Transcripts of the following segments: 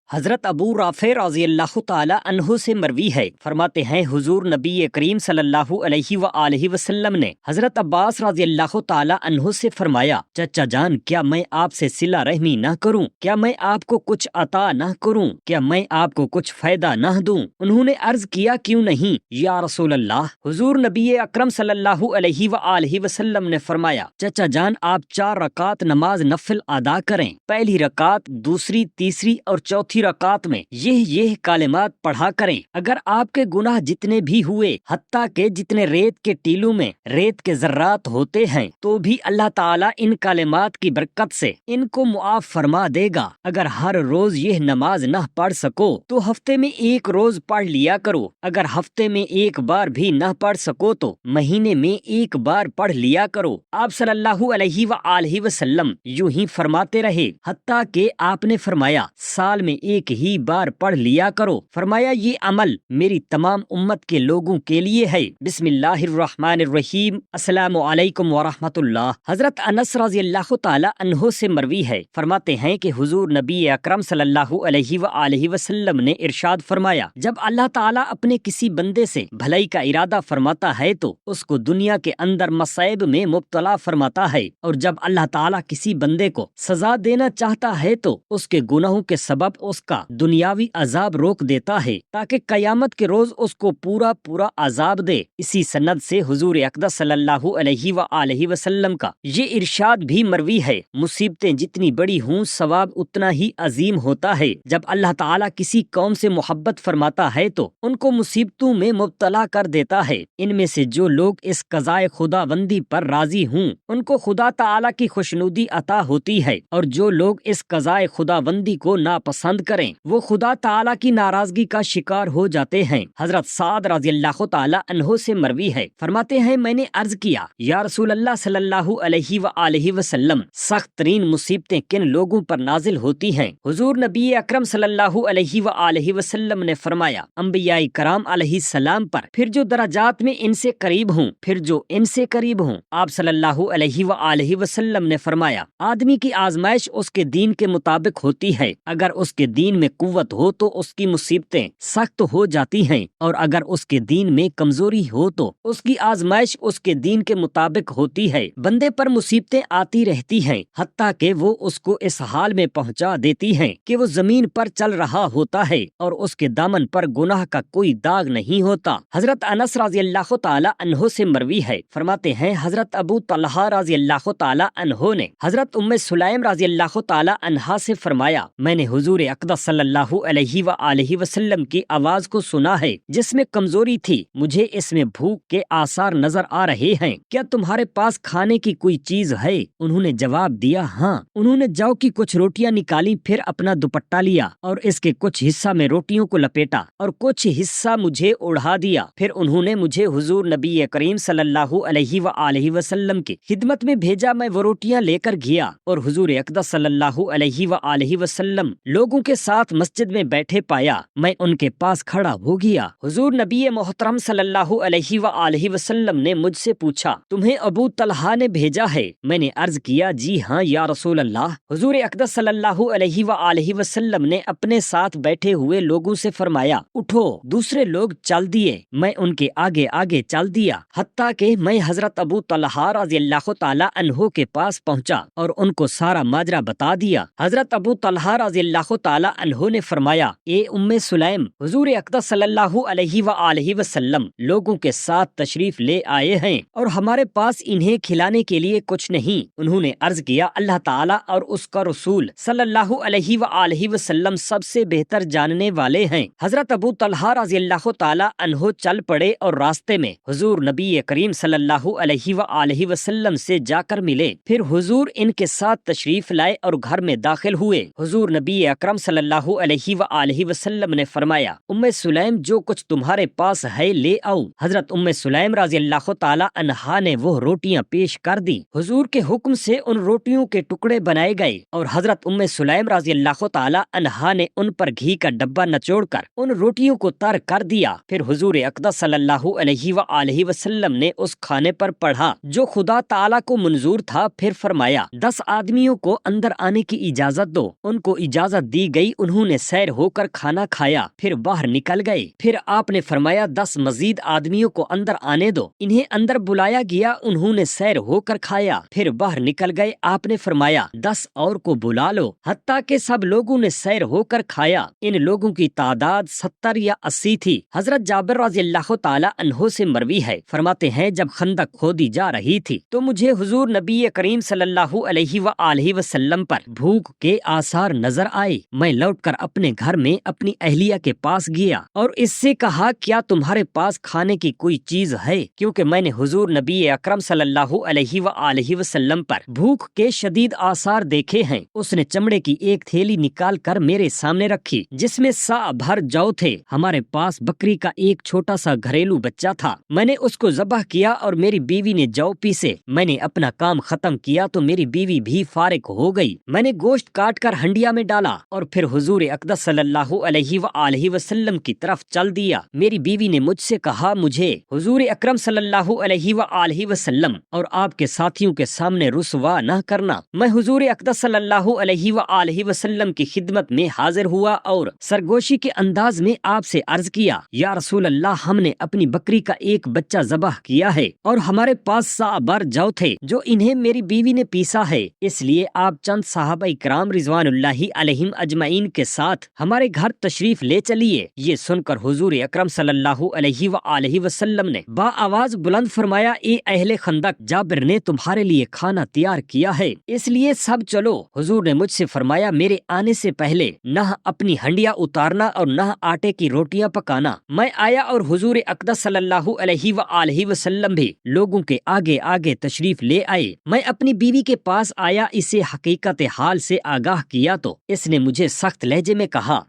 حضرت ابو رافع رضی اللہ تعالی عنہ سے مروی ہے، فرماتے ہیں حضور نبی کریم صلی اللہ علیہ وآلہ وسلم نے حضرت عباس رضی اللہ تعالی عنہ سے فرمایا، چچا جان کیا میں آپ سے صلہ رحمی نہ کروں؟ کیا میں آپ کو کچھ عطا نہ کروں؟ کیا میں آپ کو کچھ فائدہ نہ دوں؟ انہوں نے عرض کیا کیوں نہیں یا رسول اللہ؟ حضور نبی اکرم صلی اللہ علیہ وآلہ وسلم نے فرمایا، چچا جان آپ 4 رکعت نماز نفل ادا کریں، پہلی رکعت، دوسری، تیسری اور چوتھی رکعت میں یہ کلمات پڑھا کریں۔ اگر آپ کے گناہ جتنے بھی ہوئے، حتیٰ کہ جتنے ریت کے ٹیلوں میں ریت کے ذرات ہوتے ہیں، تو بھی اللہ تعالیٰ ان کلمات کی برکت سے ان کو معاف فرما دے گا۔ اگر ہر روز یہ نماز نہ پڑھ سکو تو ہفتے میں 1 روز پڑھ لیا کرو۔ اگر ہفتے میں 1 بار بھی نہ پڑھ سکو تو مہینے میں 1 بار پڑھ لیا کرو۔ آپ صلی اللہ علیہ وآلہ وسلم یوں ہی فرماتے رہے، حتیٰ کہ آپ نے فرمایا سال میں 1 ہی بار پڑھ لیا کرو۔ فرمایا یہ عمل میری تمام امت کے لوگوں کے لیے ہے۔ بسم اللہ الرحمن الرحیم۔ السلام علیکم ورحمۃ اللہ۔ حضرت انس رضی اللہ تعالی عنہ سے مروی ہے، فرماتے ہیں کہ حضور نبی اکرم صلی اللہ علیہ وآلہ وسلم نے ارشاد فرمایا، جب اللہ تعالیٰ اپنے کسی بندے سے بھلائی کا ارادہ فرماتا ہے تو اس کو دنیا کے اندر مصائب میں مبتلا فرماتا ہے، اور جب اللہ تعالیٰ کسی بندے کو سزا دینا چاہتا ہے تو اس کے گناہوں کے سبب اس کا دنیاوی عذاب روک دیتا ہے، تاکہ قیامت کے روز اس کو پورا عذاب دے۔ اسی سند سے حضور اقدس صلی اللہ علیہ وآلہ وسلم کا یہ ارشاد بھی مروی ہے، مصیبتیں جتنی بڑی ہوں ثواب اتنا ہی عظیم ہوتا ہے۔ جب اللہ تعالیٰ کسی قوم سے محبت فرماتا ہے تو ان کو مصیبتوں میں مبتلا کر دیتا ہے۔ ان میں سے جو لوگ اس قضائے خداوندی پر راضی ہوں ان کو خدا تعالیٰ کی خوشنودی عطا ہوتی ہے، اور جو لوگ اس قضائے خداوندی کو ناپسند کریں وہ خدا تعالیٰ کی ناراضگی کا شکار ہو جاتے ہیں۔ حضرت سعد رضی اللہ تعالی عنہ سے مروی ہے، فرماتے ہیں میں نے عرض کیا، یا رسول اللہ صلی اللہ علیہ وآلہ وسلم، سخت ترین مصیبتیں کن لوگوں پر نازل ہوتی ہیں؟ حضور نبی اکرم صلی اللہ علیہ وآلہ وسلم نے فرمایا، انبیاء کرام علیہ السلام پر، پھر جو درجات میں ان سے قریب ہوں، پھر جو ان سے قریب ہوں۔ آپ صلی اللہ علیہ وآلہ وسلم نے فرمایا، آدمی کی آزمائش اس کے دین کے مطابق ہوتی ہے، اگر اس کے دین میں قوت ہو تو اس کی مصیبتیں سخت ہو جاتی ہیں، اور اگر اس کے دین میں کمزوری ہو تو اس کی آزمائش اس کے دین کے مطابق ہوتی ہے۔ بندے پر مصیبتیں آتی رہتی ہیں، حتیٰ کہ وہ اس کو اس حال میں پہنچا دیتی ہیں کہ وہ زمین پر چل رہا ہوتا ہے اور اس کے دامن پر گناہ کا کوئی داغ نہیں ہوتا۔ حضرت انس رضی اللہ تعالی عنہ سے مروی ہے، فرماتے ہیں حضرت ابو طلحہ رضی اللہ تعالی عنہ نے حضرت ام سلیم رضی اللہ تعالی عنہا سے فرمایا، میں نے حضور اقدس صلی اللہ علیہ وآلہ وسلم کی آواز کو سنا ہے جس میں کمزوری تھی، مجھے اس میں بھوک کے آثار نظر آ رہے ہیں، کیا تمہارے پاس کھانے کی کوئی چیز ہے؟ انہوں نے جواب دیا ہاں۔ انہوں نے جو کی کچھ روٹیاں نکالی، پھر اپنا دوپٹہ لیا اور اس کے کچھ حصہ میں روٹیوں کو لپیٹا اور کچھ حصہ مجھے اڑا دیا، پھر انہوں نے مجھے حضور نبی کریم صلی اللہ علیہ وآلہ وسلم کی خدمت میں بھیجا۔ میں وہ روٹیاں لے کر گیا اور حضور اقدس صلی اللہ علیہ وآلہ وسلم لوگوں کے ساتھ مسجد میں بیٹھے پایا، میں ان کے پاس کھڑا ہو گیا۔ حضور نبی محترم صلی اللہ علیہ وآلہ وسلم نے مجھ سے پوچھا، تمہیں ابو طلحہ نے بھیجا ہے؟ میں نے عرض کیا جی ہاں یا رسول اللہ۔ حضور اقدس صلی اللہ علیہ وآلہ وسلم نے اپنے ساتھ بیٹھے ہوئے لوگوں سے فرمایا، اٹھو۔ دوسرے لوگ چل دیے، میں ان کے آگے آگے چل دیا، حتیٰ کہ میں حضرت ابو طلحہ رضی اللہ تعالی عنہ کے پاس پہنچا اور ان کو سارا ماجرا بتا دیا۔ حضرت ابو طلحہ رضی اللہ تعالی عنہ نے فرمایا، اے ام سلیم، حضور اقدس صلی اللہ علیہ وآلہ وسلم لوگوں کے ساتھ تشریف لے آئے ہیں اور ہمارے پاس انہیں کھلانے کے لیے کچھ نہیں۔ انہوں نے عرض کیا، اللہ تعالیٰ اور اس کا رسول صلی اللہ علیہ وآلہ وسلم سب سے بہتر جاننے والے ہیں۔ حضرت ابو طلحہ رضی اللہ تعالی عنہ چل پڑے اور راستے میں حضور نبی کریم صلی اللہ علیہ وآلہ وسلم سے جا کر ملے، پھر حضور ان کے ساتھ تشریف لائے اور گھر میں داخل ہوئے۔ حضور نبی اکرم صلی اللہ علیہ وآلہ وسلم نے فرمایا، ام سلیم جو کچھ تمہارے پاس ہے لے آؤ۔ حضرت ام سلیم رضی اللہ تعالی عنہا نے وہ روٹیاں پیش کر دی۔ حضور کے حکم سے ان روٹیوں کے ٹکڑے بنائے گئے اور حضرت ام سلیم رضی اللہ تعالی عنہا نے ان پر گھی کا ڈبہ نچوڑ کر ان روٹیوں کو تر کر دیا۔ پھر حضور اقدس صلی اللہ علیہ وآلہ وسلم نے اس کھانے پر پڑھا جو خدا تعالی کو منظور تھا، پھر فرمایا، 10 آدمیوں کو اندر آنے کی اجازت دو۔ ان کو اجازت دی گئی انہوں نے سیر ہو کر کھانا کھایا، پھر باہر نکل گئے۔ پھر آپ نے فرمایا 10 مزید آدمیوں کو اندر آنے دو۔ انہیں اندر بلایا گیا، انہوں نے سیر ہو کر کھایا، پھر باہر نکل گئے۔ آپ نے فرمایا 10 اور کو بلا لو، حتیٰ کہ سب لوگوں نے سیر ہو کر کھایا۔ ان لوگوں کی تعداد 70 یا 80 تھی۔ حضرت جابر رضی اللہ تعالی عنہ سے مروی ہے، فرماتے ہیں جب خندق کھودی جا رہی تھی تو مجھے حضور نبی کریم صلی اللہ علیہ وآلہ وسلم پر بھوک کے آثار نظر آئے۔ میں لوٹ کر اپنے گھر میں اپنی اہلیہ کے پاس گیا اور اس سے کہا کیا تمہارے پاس کھانے کی کوئی چیز ہے، کیونکہ میں نے حضور نبی اکرم صلی اللہ علیہ وآلہ وسلم پر بھوک کے شدید آثار دیکھے ہیں۔ اس نے چمڑے کی ایک تھیلی نکال کر میرے سامنے رکھی جس میں سا بھر جو تھے۔ ہمارے پاس بکری کا ایک چھوٹا سا گھریلو بچہ تھا، میں نے اس کو ذبح کیا اور میری بیوی نے جو پیسے۔ میں نے اپنا کام ختم کیا تو میری بیوی بھی فارغ ہو گئی۔ میں نے گوشت کاٹ کر ہنڈیا میں ڈالا اور پھر حضور اقدس صلی اللہ علیہ وآلہ وسلم کی طرف چل دیا۔ میری بیوی نے مجھ سے کہا مجھے حضور اکرم صلی اللہ علیہ وآلہ وسلم اور آپ کے ساتھیوں کے سامنے رسوا نہ کرنا۔ میں حضور اقدس صلی اللہ علیہ وآلہ وسلم کی خدمت میں حاضر ہوا اور سرگوشی کے انداز میں آپ سے عرض کیا یا رسول اللہ، ہم نے اپنی بکری کا ایک بچہ ذبح کیا ہے اور ہمارے پاس سا بھر جو تھے جو انہیں میری بیوی نے پیسا ہے، اس لیے آپ چند صحابہ کرام رضوان اللہ علیہم اجمعین کے ساتھ ہمارے گھر تشریف لے چلیے۔ یہ سن کر حضور اکرم صلی اللہ علیہ وآلہ وسلم نے با آواز بلند فرمایا اے اہل خندق، جابر نے تمہارے لیے کھانا تیار کیا ہے، اس لیے سب چلو۔ حضور نے مجھ سے فرمایا میرے آنے سے پہلے نہ اپنی ہنڈیا اتارنا اور نہ آٹے کی روٹیاں پکانا۔ میں آیا اور حضور اقدس صلی اللہ علیہ وآلہ وسلم بھی لوگوں کے آگے آگے تشریف لے آئے۔ میں اپنی بیوی کے پاس آیا، اسے حقیقت حال سے آگاہ کیا تو اس نے مجھے سخت لہجے میں کہا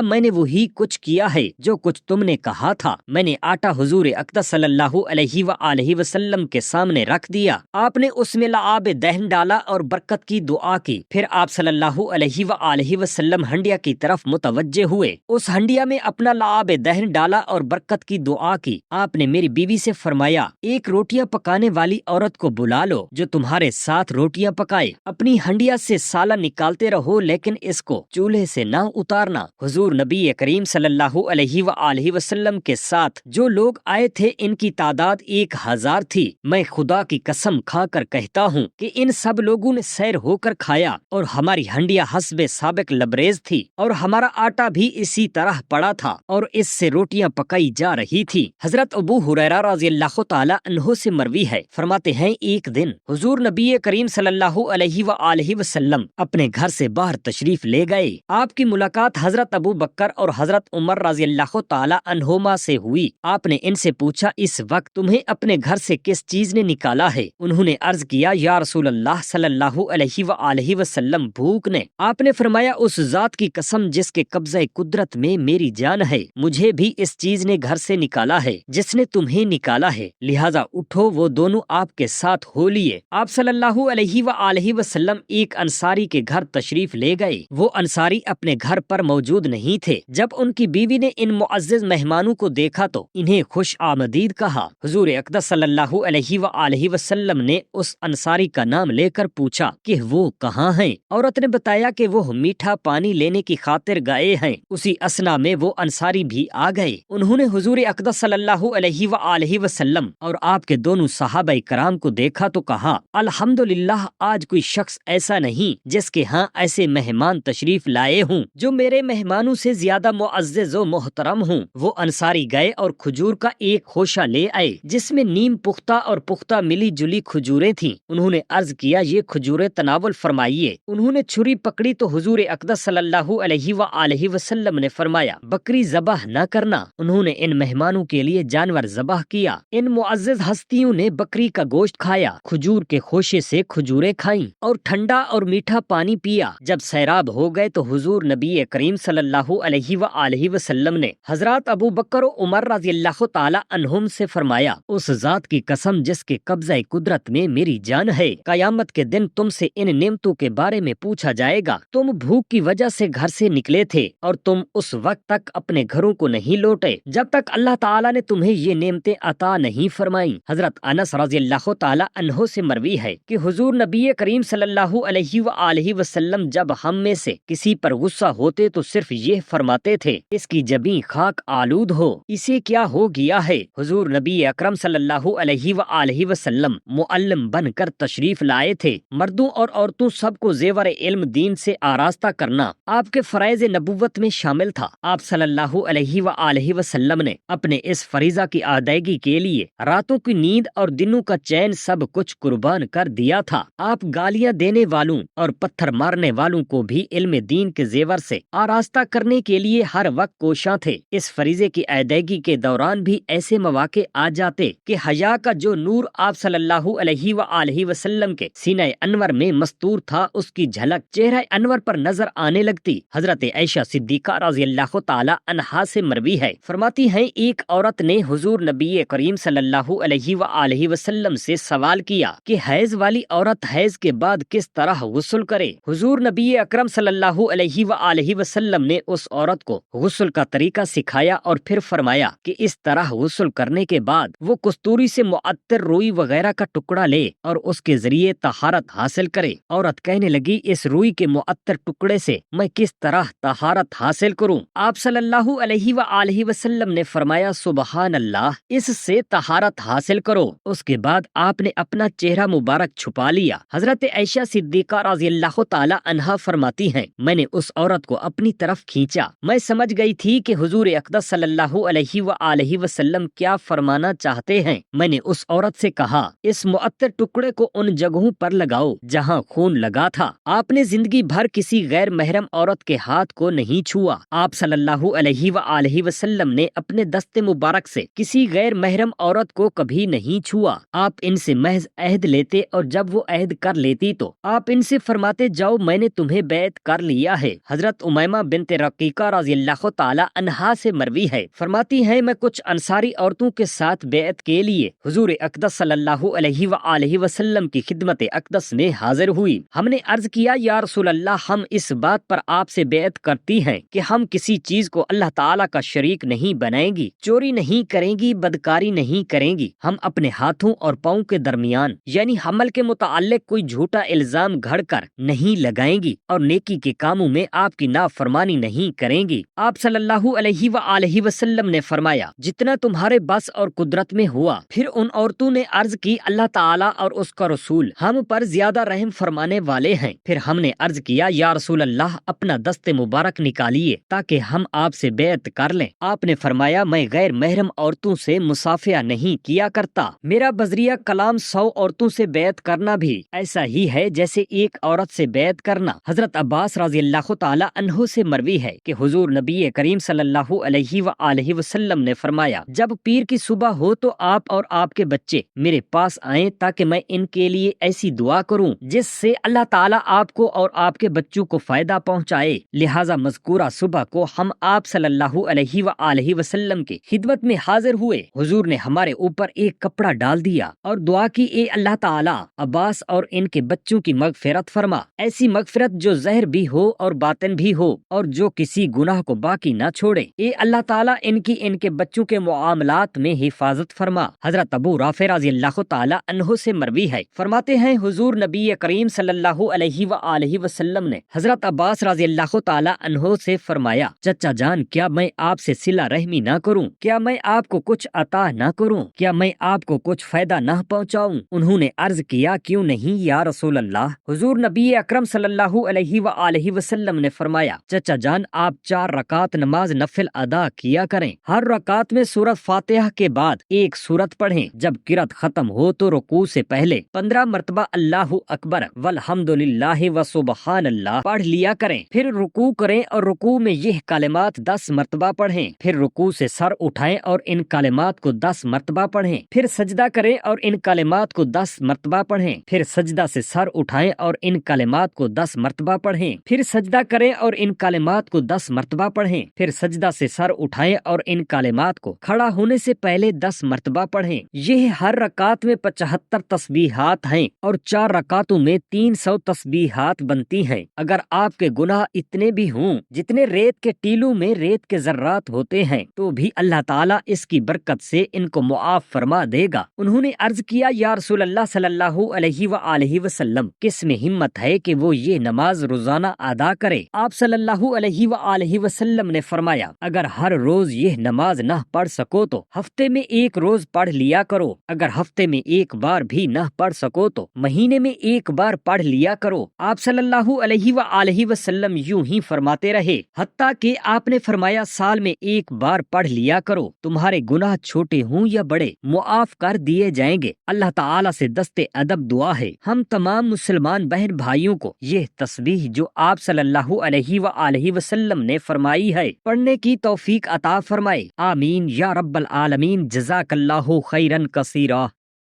میں نے وہی کچھ کیا ہے جو کچھ تم نے کہا تھا۔ میں نے آٹا حضور اقدس صلی اللہ علیہ وآلہ وسلم کے سامنے رکھ دیا۔ آپ نے اس میں لعاب دہن ڈالا اور برکت کی دعا کی۔ پھر آپ صلی اللہ علیہ وآلہ وسلم ہنڈیا کی طرف متوجہ ہوئے، اس ہنڈیا میں اپنا لعاب دہن ڈالا اور برکت کی دعا کی۔ آپ نے میری بیوی سے فرمایا ایک روٹیاں پکانے والی عورت کو بلا لو جو تمہارے ساتھ روٹیاں پکائے۔ اپنی ہنڈیا سے سالہ نکالتے رہو لیکن اس کو چولہے سے نہ اتارنا۔ حضور نبی کریم صلی اللہ علیہ وآلہ وسلم کے ساتھ جو لوگ آئے تھے ان کی تعداد 1000 تھی۔ میں خدا کی قسم کھا کر کہتا ہوں کہ ان سب لوگوں نے سیر ہو کر کھایا اور ہماری ہنڈیا حسب سابق لبریز تھی اور ہمارا آٹا بھی اسی طرح پڑا تھا اور اس سے روٹیاں پکائی جا رہی تھی۔ حضرت ابو ہریرہ رضی اللہ تعالی عنہ سے مروی ہے، فرماتے ہیں ایک دن حضور نبی کریم صلی اللہ علیہ وآلہ وسلم اپنے گھر سے باہر تشریف لے گئے۔ آپ کی ملاقات حضرت ابو بکر اور حضرت عمر رضی اللہ تعالی عنہما سے ہوئی۔ آپ نے ان سے پوچھا اس وقت تمہیں اپنے گھر سے کس چیز نے نکالا ہے؟ انہوں نے عرض کیا یا رسول اللہ صلی اللہ علیہ وآلہ وسلم بھوک نے۔ آپ نے فرمایا اس ذات کی قسم جس کے قبضہ قدرت میں میری جان ہے، مجھے بھی اس چیز نے گھر سے نکالا ہے جس نے تمہیں نکالا ہے، لہذا اٹھو۔ وہ دونوں آپ کے ساتھ ہو لیے۔ آپ صلی اللہ علیہ وآلہ وسلم ایک انصاری کے گھر تشریف لے گئے۔ وہ انصاری اپنے گھر پر موجود نہیں تھے۔ جب ان کی بیوی نے ان معزز مہمانوں کو دیکھا تو انہیں خوش آمدید کہا۔ حضور اقدس صلی اللہ علیہ وآلہ وسلم نے اس انصاری کا نام لے کر پوچھا کہ وہ کہاں ہیں؟ عورت نے بتایا کہ وہ میٹھا پانی لینے کی خاطر گئے ہیں۔ اسی اثنا میں وہ انصاری بھی آ گئے۔ انہوں نے حضور اقدس صلی اللہ علیہ وآلہ وسلم اور آپ کے دونوں صحابہ کرام کو دیکھا تو کہا الحمدللہ، آج کوئی شخص ایسا نہیں جس کے ہاں ایسے مہمان تشریف لائے ہوں جو میرے مہمانوں سے زیادہ معزز و محترم ہوں۔ وہ انصاری گئے اور کھجور کا ایک خوشہ لے آئے جس میں نیم پختہ اور پختہ ملی جلی کھجوریں تھیں۔ انہوں نے عرض کیا یہ کھجوریں تناول فرمائیے۔ انہوں نے چھری پکڑی تو حضور اقدس صلی اللہ علیہ وآلہ وسلم نے فرمایا بکری ذبح نہ کرنا۔ انہوں نے ان مہمانوں کے لیے جانور ذبح کیا۔ ان معزز ہستیوں نے بکری کا گوشت کھایا، کھجور کے خوشے سے کھجوریں کھائیں اور ٹھنڈا اور میٹھا پانی پیا۔ جب سیراب ہو گئے تو حضور نبی کریم صلی اللہ علیہ وآلہ وسلم نے حضرات ابو بکر و عمر رضی اللہ تعالی عنہم سے فرمایا اس ذات کی قسم جس کے قبضہ قدرت میں میری جان ہے، قیامت کے دن تم سے ان نعمتوں کے بارے میں پوچھا جائے گا۔ تم بھوک کی وجہ سے گھر سے نکلے تھے اور تم اس وقت تک اپنے گھروں کو نہیں لوٹے جب تک اللہ تعالیٰ نے تمہیں یہ نعمتیں عطا نہیں فرمائیں۔ حضرت انس رضی اللہ تعالی عنہ سے مروی ہے کہ حضور نبی کریم صلی اللہ علیہ وآلہ وسلم جب ہم میں سے کسی پر غصہ ہوتے تو صرف یہ فرماتے تھے اس کی جبیں خاک آلود ہو، اسے کیا ہو گیا ہے۔ حضور نبی اکرم صلی اللہ علیہ وآلہ وسلم معلم بن کر تشریف لائے تھے۔ مردوں اور عورتوں سب کو زیور علم دین سے آراستہ کرنا آپ کے فرائض نبوت میں شامل تھا۔ آپ صلی اللہ علیہ وآلہ وسلم نے اپنے اس فریضہ کی ادائیگی کے لیے راتوں کی نیند اور دنوں کا چین سب کچھ قربان کر دیا تھا۔ آپ گالیاں دینے والوں اور پتھر مارنے والوں کو بھی علم دین کے زیور سے آراستہ کرنے کے لیے ہر وقت کوشاں تھے۔ اس فریضے کی ادائیگی کے دوران بھی ایسے مواقع آ جاتے کہ حیا کا جو نور آپ صلی اللہ علیہ وآلہ وسلم کے سینہ انور میں مستور تھا اس کی جھلک چہرہ انور پر نظر آنے لگتی۔ حضرت عائشہ صدیقہ رضی اللہ تعالی عنہا سے مروی ہے، فرماتی ہیں ایک عورت نے حضور نبی کریم صلی اللہ علیہ وآلہ وسلم سے سوال کیا کہ حیض والی عورت حیض کے بعد کس طرح غسل کرے۔ حضور نبی اکرم صلی اللہ علیہ وآلہ وسلم نے اس عورت کو غسل کا طریقہ سکھایا اور پھر فرمایا کہ اس طرح غسل کرنے کے بعد وہ کستوری سے معطر روئی وغیرہ کا ٹکڑا لے اور اس کے ذریعے طہارت حاصل کرے۔ عورت کہنے لگی اس روئی کے معطر ٹکڑے سے میں کس طرح طہارت حاصل کروں؟ آپ صلی اللہ علیہ وآلہ وسلم نے فرمایا سبحان اللہ، اس سے طہارت حاصل کرو۔ اس کے بعد آپ نے اپنا چہرہ مبارک چھپا لیا۔ حضرت عائشہ صدیقہ رضی اللہ تعالی عنہا فرماتی ہیں میں نے اس عورت کو اپنی طرف کھینچا، میں سمجھ گئی تھی کہ حضور اقدس صلی اللہ علیہ وآلہ وسلم کیا فرمانا چاہتے ہیں۔ میں نے اس عورت سے کہا اس معطر ٹکڑے کو ان جگہوں پر لگاؤ جہاں خون لگا تھا۔ آپ نے زندگی بھر کسی غیر محرم عورت کے ہاتھ کو نہیں چھوا۔ آپ صلی اللہ علیہ وآلہ وسلم نے اپنے دست مبارک سے کسی غیر محرم عورت کو کبھی نہیں چھوا۔ آپ ان سے محض عہد لیتے اور جب وہ عہد کر لیتی تو آپ ان سے فرماتے جاؤ میں نے تمہیں بیعت کر لیا ہے۔ حضرت امیمہ بنت رقیقہ رضی اللہ تعالی عنہا سے مروی ہے، فرماتی ہیں میں کچھ انصاری عورتوں کے ساتھ بیعت کے لیے حضور اقدس صلی اللہ علیہ وآلہ وسلم کی خدمت اقدس میں حاضر ہوئی۔ ہم نے عرض کیا یا رسول اللہ ہم اس بات پر آپ سے بیعت کرتی ہیں کہ ہم کسی چیز کو اللہ تعالیٰ کا شریک نہیں بنائیں گی، چوری نہیں کریں گی، بدکاری نہیں کریں گی، ہم اپنے ہاتھوں اور پاؤں کے درمیان یعنی حمل کے متعلق کوئی جھوٹا الزام گھڑ کر نہیں لگائیں گی اور نیکی کے کاموں میں آپ کی نافرمانی نہیں کریں گی۔ آپ صلی اللہ علیہ وآلہ وسلم نے فرمایا جتنا تمہارے بس اور قدرت میں ہوا۔ پھر ان عورتوں نے عرض کی اللہ تعالیٰ اور اس کا رسول ہم پر زیادہ رحم فرمانے والے ہیں۔ پھر ہم نے عرض کیا یا رسول اللہ اپنا دست مبارک نکالیے تاکہ ہم آپ سے بیعت کر لیں۔ آپ نے فرمایا میں غیر محرم عورتوں سے مصافحہ نہیں کیا کرتا، میرا بذریعہ کلام 100 عورتوں سے بیعت کرنا بھی ایسا ہی ہے جیسے ایک عورت سے بیعت کرنا۔ حضرت عباس رضی اللہ تعالی عنہ سے مروی ہے کہ حضور نبی کریم صلی اللہ علیہ وآلہ وسلم نے فرمایا جب پیر کی صبح ہو تو آپ اور آپ کے بچے میرے پاس آئیں تاکہ میں ان کے لیے ایسی دعا کروں جس سے اللہ تعالیٰ آپ کو اور آپ کے بچوں کو فائدہ پہنچائے۔ لہٰذا مذکورہ صبح کو ہم آپ صلی اللہ علیہ وآلہ وسلم کی خدمت میں حاضر ہوئے۔ حضور نے ہمارے اوپر ایک کپڑا ڈال دیا اور دعا کی اے اللہ تعالیٰ عباس اور ان کے بچوں کی مغفرت فرما، ایسی مغفرت جو ظاہر بھی ہو اور باطن بھی ہو اور جو کسی گناہ کو باقی نہ چھوڑے۔ اے اللہ تعالیٰ ان کے بچوں کے معاملات میں حفاظت فرما۔ حضرت ابو رافع رضی اللہ تعالی عنہ سے مروی ہے، فرماتے ہیں حضور نبی کریم صلی اللہ علیہ وآلہ وسلم نے حضرت عباس رضی اللہ تعالی عنہ سے فرمایا چچا جان کیا میں آپ سے صلہ رحمی نہ کروں؟ کیا میں آپ کو کچھ عطا نہ کروں؟ کیا میں آپ کو کچھ فائدہ نہ پہنچاؤں؟ انہوں نے عرض کیا کیوں نہیں یا رسول اللہ؟ حضور نبی اکرم صلی اللہ علیہ وآلہ وسلم نے فرمایا چچا جان آپ 4 رکعت نماز نفل ادا کیا کریں، ہر رکعت میں سورۃ فاتحہ کے بعد ایک سورت پڑھیں، جب قرات ختم ہو تو رکوع سے پہلے 15 مرتبہ اللہ اکبر والحمدللہ وسبحان اللہ پڑھ لیا کریں، پھر رکوع کریں اور رکوع میں یہ کلمات 10 مرتبہ پڑھیں، پھر رکوع سے سر اٹھائیں اور ان کلمات کو 10 مرتبہ پڑھیں، پھر سجدہ کریں اور ان کلمات کو 10 مرتبہ پڑھیں، پھر سجدہ سے سر اٹھائیں اور ان کلمات کو 10 مرتبہ پڑھیں، پھر سجدہ کریں اور ان کلمات کو 10 مرتبہ پڑھیں، پھر سجدہ سے سر اٹھائیں اور ان کلمات کو کھڑا ہونے سے پہلے 10 مرتبہ پڑھیں۔ یہ ہر رکعت میں 75 تسبیحات ہیں اور 4 رکعتوں میں 300 تسبیحات بنتی ہیں۔ اگر آپ کے گناہ اتنے بھی ہوں جتنے ریت کے ٹیلوں میں ریت کے ذرات ہوتے ہیں تو بھی اللہ تعالیٰ اس کی برکت سے ان کو معاف فرما دے گا۔ انہوں نے عرض کیا یا رسول اللہ صلی اللہ علیہ وآلہ وسلم کس میں ہمت ہے کہ وہ یہ نماز روزانہ ادا کرے۔ آپ صلی اللہ علیہ وآلہ وسلم نے فرمایا اگر ہر روز یہ نماز نہ پڑھ سکو تو ہفتے میں ایک روز پڑھ لیا کرو، اگر ہفتے میں ایک بار بھی نہ پڑھ سکو تو مہینے میں ایک بار پڑھ لیا کرو۔ آپ صلی اللہ علیہ وآلہ وسلم یوں ہی فرماتے رہے حتیٰ کہ آپ نے فرمایا سال میں ایک بار پڑھ لیا کرو، تمہارے گناہ چھوٹے ہوں یا بڑے معاف کر دیے جائیں گے۔ اللہ تعالیٰ سے دست ادب دعا ہے ہم تمام مسلمان بہن بھائیوں کو یہ تسبیح جو آپ صلی اللہ علیہ وآلہ وسلم نے فرمائی ہے پڑھنے کی توفیق عطا فرمائے، آمین یا رب العالمین۔ جزاک اللہ خیرا کثیرا۔